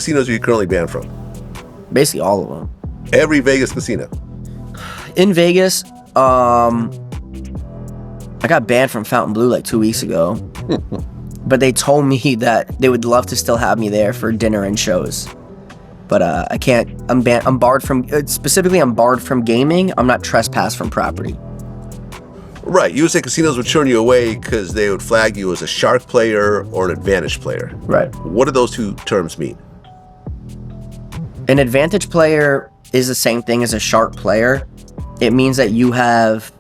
casinos are you currently banned from? Basically all of them. Every Vegas casino. In Vegas, I got banned from Fontainebleau like 2 weeks ago. But they told me that they would love to still have me there for dinner and shows. But I can't. I'm banned. I'm barred from. Specifically, I'm barred from gaming. I'm not trespassed from property. Right. You would say casinos would turn you away because they would flag you as a shark player or an advantage player. Right. What do those two terms mean? An advantage player is the same thing as a shark player. It means that you have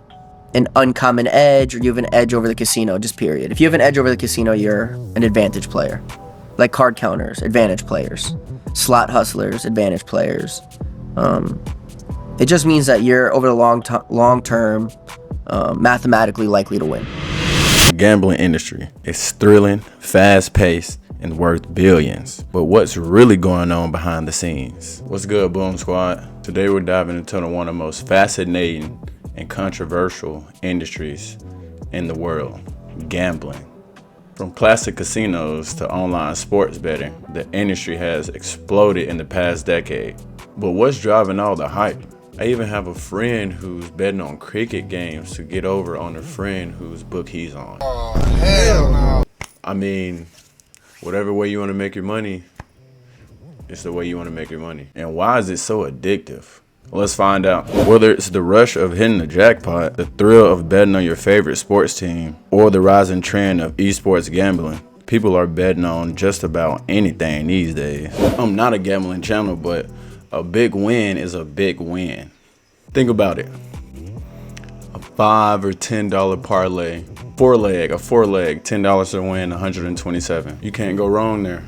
an uncommon edge, or you have an edge over the casino, just period. If you have an edge over the casino, you're an advantage player. Like card counters, advantage players. Slot hustlers, advantage players. It just means that you're, over the long term, mathematically likely to win. The gambling industry is thrilling, fast-paced, and worth billions. But what's really going on behind the scenes? What's good, Boom Squad? Today we're diving into one of the most fascinating and controversial industries in the world, gambling. From classic casinos to online sports betting, the industry has exploded in the past decade. But what's driving all the hype? I even have a friend who's betting on cricket games to get over on a friend whose book he's on. Oh, hell no. I mean, whatever way you want to make your money, it's the way you want to make your money. And why is it so addictive? Let's find out. Whether it's the rush of hitting the jackpot, the thrill of betting on your favorite sports team, or the rising trend of esports gambling, people are betting on just about anything these days. I'm not a gambling channel, but a big win is a big win. Think about it. A $5 or $10 parlay, a four leg, $10 to win, 127. You can't go wrong there.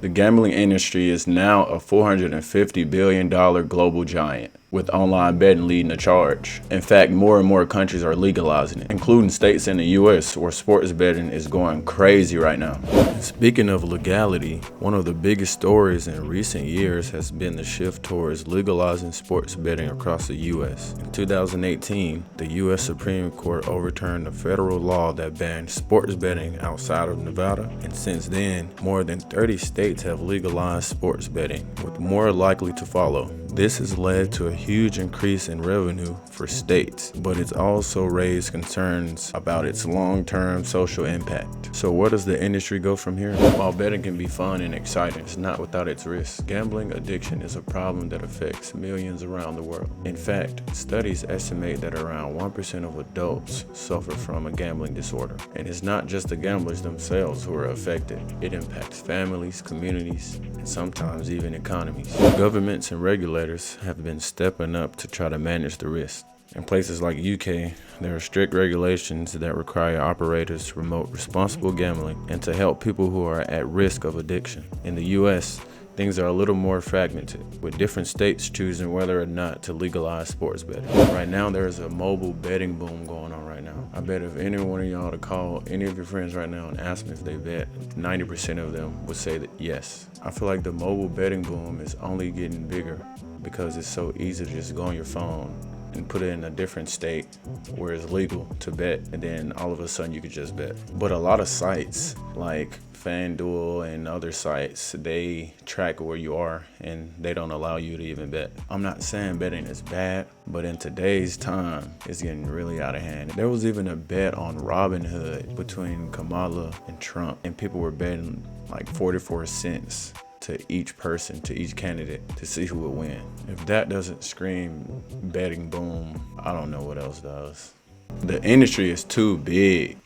The gambling industry is now a $450 billion global giant, with online betting leading the charge. In fact, more and more countries are legalizing it, including states in the US where sports betting is going crazy right now. Speaking of legality, one of the biggest stories in recent years has been the shift towards legalizing sports betting across the US. In 2018, the US Supreme Court overturned a federal law that banned sports betting outside of Nevada, and since then, more than 30 states have legalized sports betting, with more likely to follow. This has led to a huge increase in revenue for states, but it's also raised concerns about its long-term social impact. So where does the industry go from here? While betting can be fun and exciting, it's not without its risks. Gambling addiction is a problem that affects millions around the world. In fact, studies estimate that around 1% of adults suffer from a gambling disorder. And it's not just the gamblers themselves who are affected. It impacts families, communities, and sometimes even economies. Governments and regulators have been stepping up to try to manage the risk. In places like UK, there are strict regulations that require operators to promote responsible gambling and to help people who are at risk of addiction. In the US, things are a little more fragmented, with different states choosing whether or not to legalize sports betting. Right now, there is a mobile betting boom going on right now. I bet if any one of y'all to call any of your friends right now and ask them if they bet, 90% of them would say that yes. I feel like the mobile betting boom is only getting bigger because it's so easy to just go on your phone and put it in a different state where it's legal to bet, and then all of a sudden you could just bet. But a lot of sites like FanDuel and other sites, they track where you are and they don't allow you to even bet. I'm not saying betting is bad, but in today's time, it's getting really out of hand. There was even a bet on Robinhood between Kamala and Trump, and people were betting like 44 cents to each person, to each candidate, to see who would win. If that doesn't scream betting boom, I don't know what else does. The industry is too big.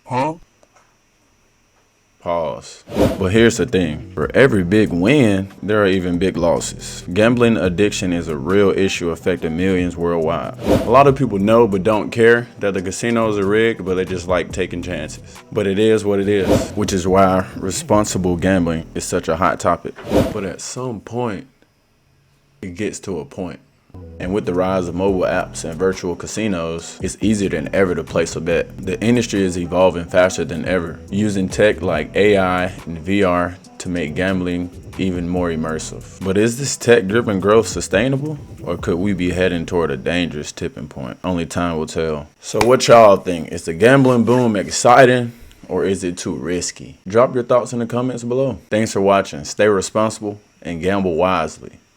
Huh? Pause. But here's the thing. For every big win, there are even big losses. Gambling addiction is a real issue affecting millions worldwide. A lot of people know but don't care that the casinos are rigged, but they just like taking chances. But it is what it is, which is why responsible gambling is such a hot topic. But at some point, it gets to a point. And with the rise of mobile apps and virtual casinos, it's easier than ever to place a bet. The industry is evolving faster than ever, using tech like AI and VR to make gambling even more immersive. But is this tech-driven growth sustainable? Or could we be heading toward a dangerous tipping point? Only time will tell. So what y'all think? Is the gambling boom exciting, or is it too risky? Drop your thoughts in the comments below. Thanks for watching. Stay responsible and gamble wisely.